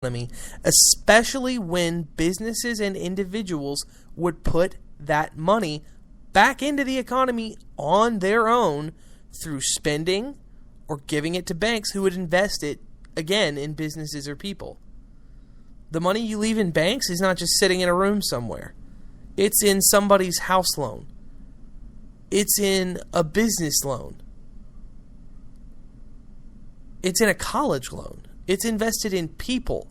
economy, especially when businesses and individuals would put that money back into the economy on their own through spending or giving it to banks who would invest it, again, in businesses or people. The money you leave in banks is not just sitting in a room somewhere. It's in somebody's house loan. It's in a business loan. It's in a college loan. It's invested in people.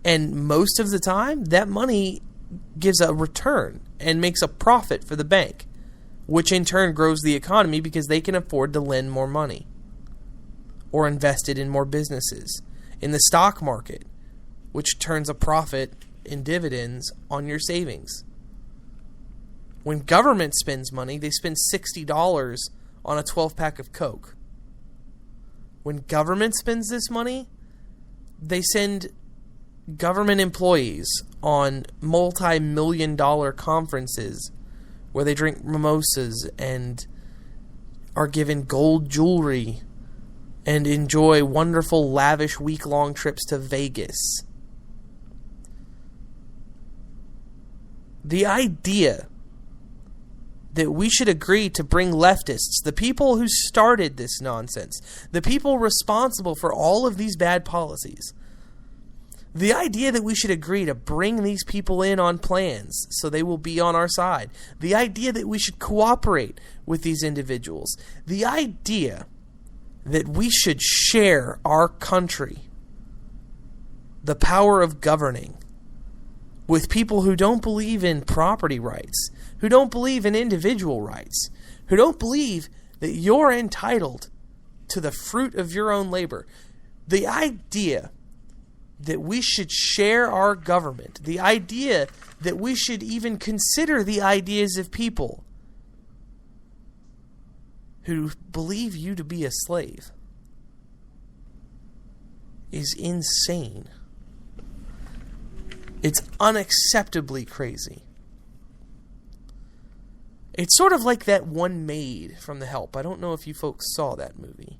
And most of the time, that money gives a return and makes a profit for the bank, which in turn grows the economy because they can afford to lend more money or invest it in more businesses. In the stock market, which turns a profit in dividends on your savings. When government spends money, they spend $60 on a 12-pack of Coke. When government spends this money, they send government employees on multi-million-dollar conferences where they drink mimosas and are given gold jewelry and enjoy wonderful, lavish week-long trips to Vegas. The idea that we should agree to bring leftists, the people who started this nonsense, the people responsible for all of these bad policies, the idea that we should agree to bring these people in on plans so they will be on our side, the idea that we should cooperate with these individuals, the idea that we should share our country, the power of governing, with people who don't believe in property rights, who don't believe in individual rights, who don't believe that you're entitled to the fruit of your own labor. The idea that we should share our government, the idea that we should even consider the ideas of people who believe you to be a slave is insane. It's unacceptably crazy. It's sort of like that one maid from The Help. I don't know if you folks saw that movie.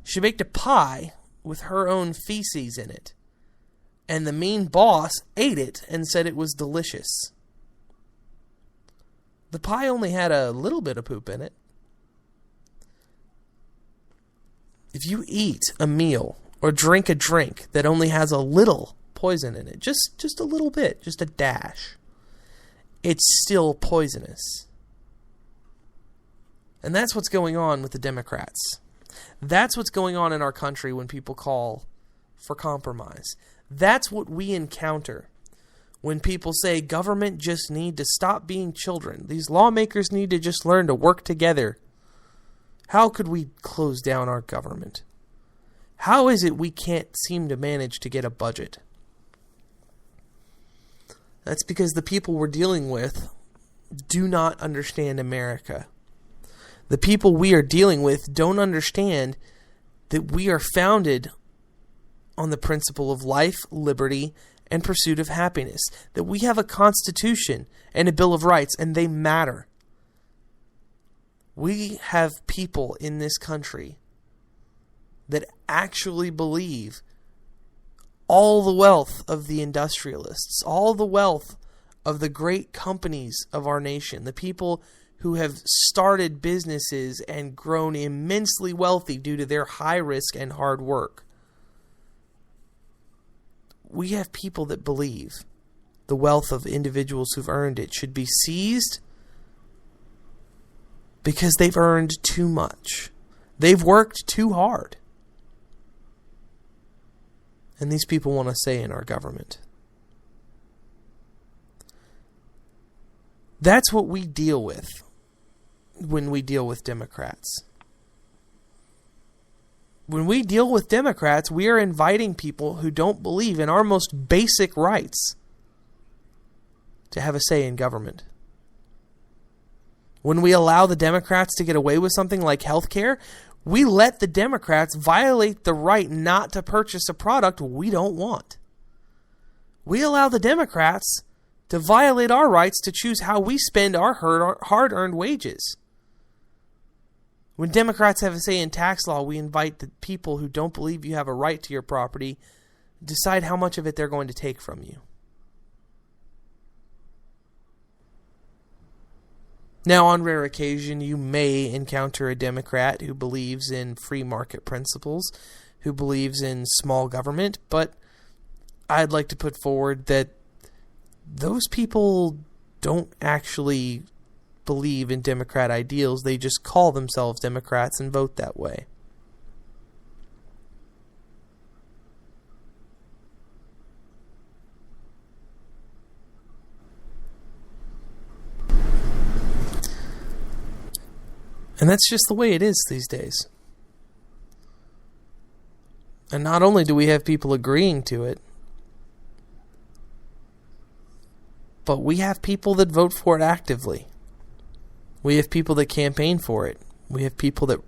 She baked a pie with her own feces in it, and the mean boss ate it and said it was delicious. The pie only had a little bit of poop in it. If you eat a meal or drink a drink that only has a little poison in it, just a little bit, just a dash, it's still poisonous. And that's what's going on with the Democrats. That's what's going on in our country when people call for compromise. That's what we encounter when people say government just need to stop being children. These lawmakers need to just learn to work together. How could we close down our government? How is it we can't seem to manage to get a budget? That's because the people we're dealing with do not understand America. The people we are dealing with don't understand that we are founded on the principle of life, liberty, and pursuit of happiness. That we have a Constitution and a Bill of Rights, and they matter. We have people in this country that actually believe all the wealth of the industrialists, all the wealth of the great companies of our nation, the people who have started businesses and grown immensely wealthy due to their high risk and hard work. We have people that believe the wealth of individuals who've earned it should be seized because they've earned too much. They've worked too hard. And these people want a say in our government. That's what we deal with when we deal with Democrats. When we deal with Democrats, we are inviting people who don't believe in our most basic rights to have a say in government. When we allow the Democrats to get away with something like health care, we let the Democrats violate the right not to purchase a product we don't want. We allow the Democrats to violate our rights to choose how we spend our hard-earned wages. When Democrats have a say in tax law, we invite the people who don't believe you have a right to your property decide how much of it they're going to take from you. Now, on rare occasion, you may encounter a Democrat who believes in free market principles, who believes in small government, but I'd like to put forward that those people don't actually believe in Democrat ideals. They just call themselves Democrats and vote that way. And that's just the way it is these days. And not only do we have people agreeing to it, but we have people that vote for it actively. We have people that campaign for it. We have people that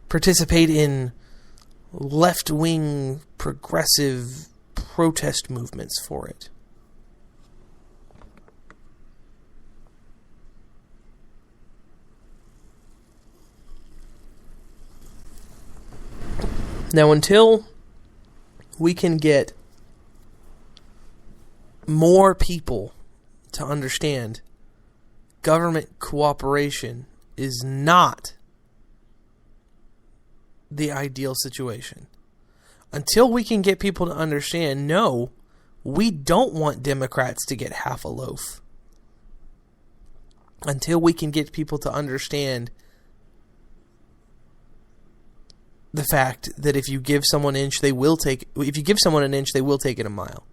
participate in left-wing progressive protest movements for it. Now, until we can get more people to understand government cooperation is not the ideal situation. Until we can get people to understand, no, we don't want Democrats to get half a loaf. Until we can get people to understand the fact that if you give someone an inch, they will take it a mile.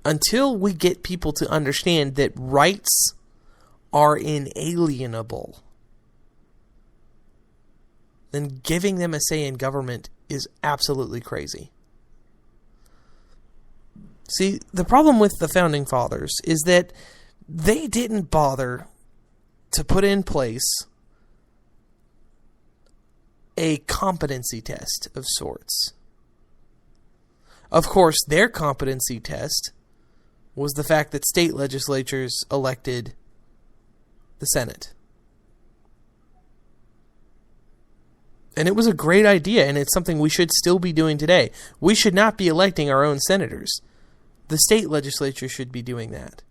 Until we get people to understand that rights are inalienable, then giving them a say in government is absolutely crazy. See, the problem with the Founding Fathers is that they didn't bother to put in place a competency test of sorts. Of course, their competency test was the fact that state legislatures elected the Senate. And it was a great idea, and it's something we should still be doing today. We should not be electing our own senators. The state legislature should be doing that,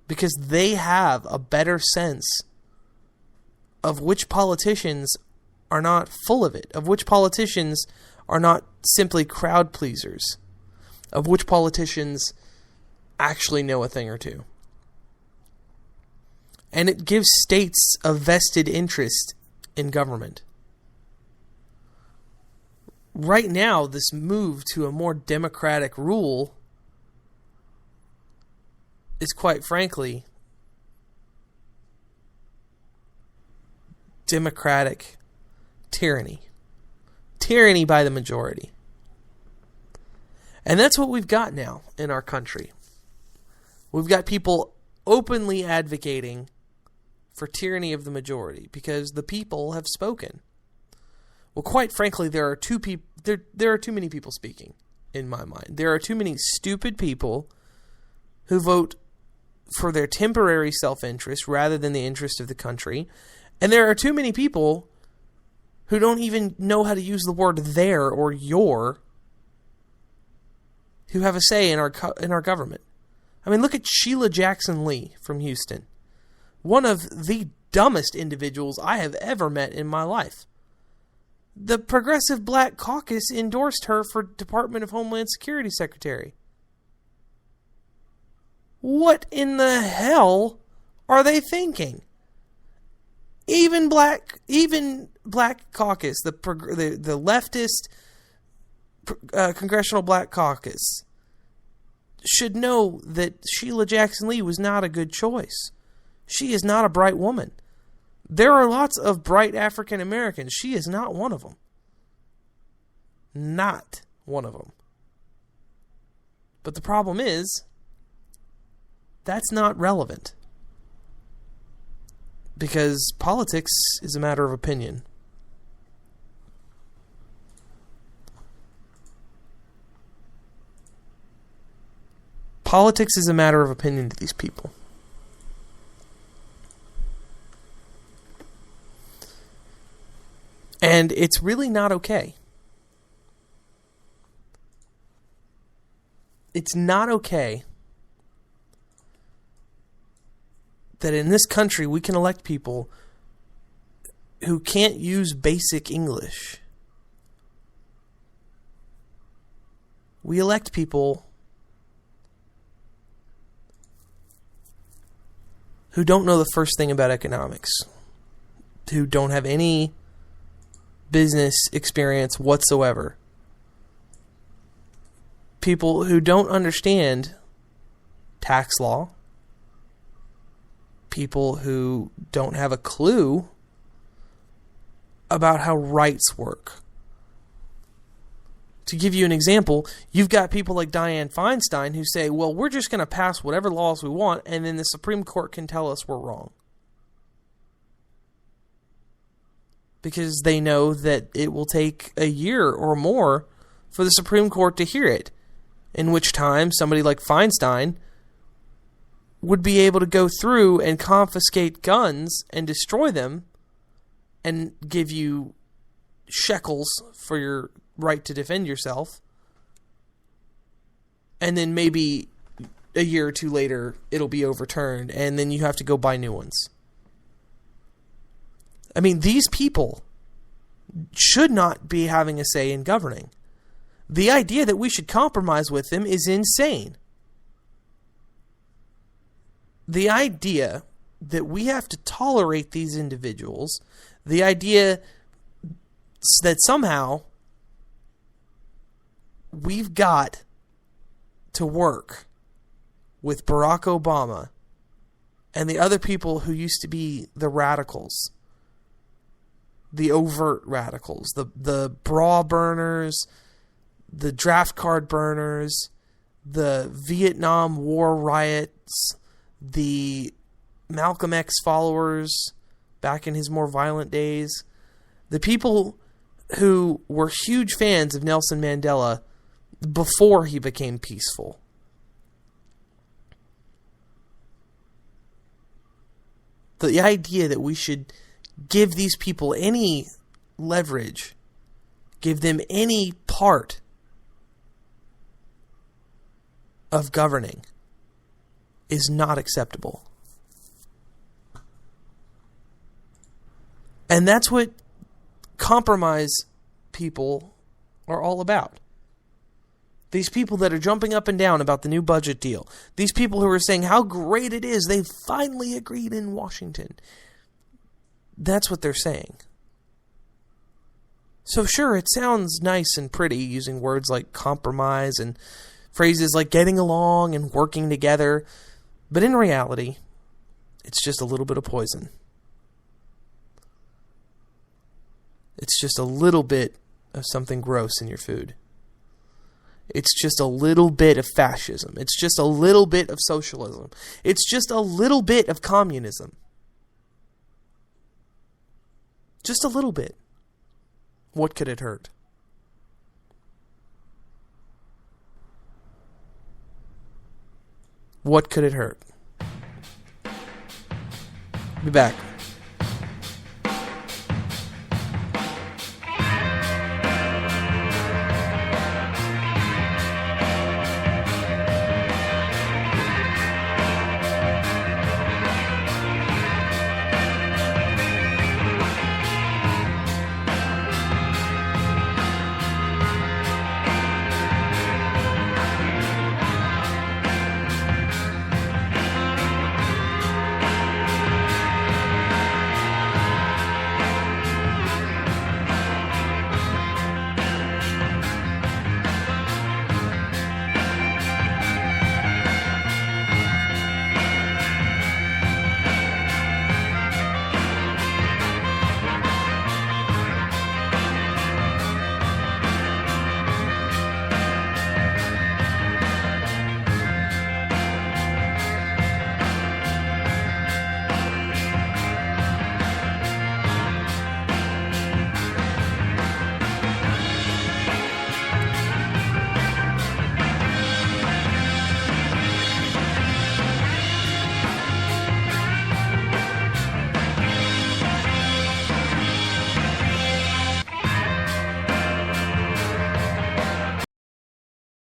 because they have a better sense of which politicians are not full of it, of which politicians are not simply crowd pleasers, of which politicians actually know a thing or two. And it gives states a vested interest in government. Right now, this move to a more democratic rule is, quite frankly, democratic tyranny. Tyranny by the majority. And that's what we've got now in our country. We've got people openly advocating for tyranny of the majority because the people have spoken. Well, quite frankly, there are too many people speaking in my mind. There are too many stupid people who vote for their temporary self-interest rather than the interest of the country. And there are too many people who don't even know how to use the word their or your, who have a say in our government. I mean, look at Sheila Jackson Lee from Houston. One of the dumbest individuals I have ever met in my life. The Progressive Black Caucus endorsed her for Department of Homeland Security Secretary. What in the hell are they thinking? Even Black Caucus, the leftist Congressional Black Caucus, should know that Sheila Jackson Lee was not a good choice. She is not a bright woman. There are lots of bright African Americans. She is not one of them. Not one of them. But the problem is, that's not relevant. Because politics is a matter of opinion. Politics is a matter of opinion to these people. And it's really not okay. It's not okay that in this country we can elect people who can't use basic English. We elect people who don't know the first thing about economics, who don't have any business experience whatsoever. People who don't understand tax law. People who don't have a clue about how rights work. To give you an example, you've got people like Dianne Feinstein who say, well, we're just going to pass whatever laws we want, and then the Supreme Court can tell us we're wrong. Because they know that it will take a year or more for the Supreme Court to hear it, in which time somebody like Feinstein would be able to go through and confiscate guns and destroy them and give you shekels for your right to defend yourself. And then maybe a year or two later, it'll be overturned, and then you have to go buy new ones. I mean, these people should not be having a say in governing. The idea that we should compromise with them is insane. The idea that we have to tolerate these individuals, the idea that somehow we've got to work with Barack Obama and the other people who used to be the radicals, the overt radicals, the bra burners, the draft card burners, the Vietnam War riots, the Malcolm X followers back in his more violent days, the people who were huge fans of Nelson Mandela before he became peaceful. The idea that we should give these people any leverage, give them any part of governing, is not acceptable. And that's what compromise people are all about. These people that are jumping up and down about the new budget deal. These people who are saying how great it is they've finally agreed in Washington. That's what they're saying. So sure, it sounds nice and pretty using words like compromise and phrases like getting along and working together. But in reality, it's just a little bit of poison. It's just a little bit of something gross in your food. It's just a little bit of fascism. It's just a little bit of socialism. It's just a little bit of communism. Just a little bit. What could it hurt? What could it hurt? Be back.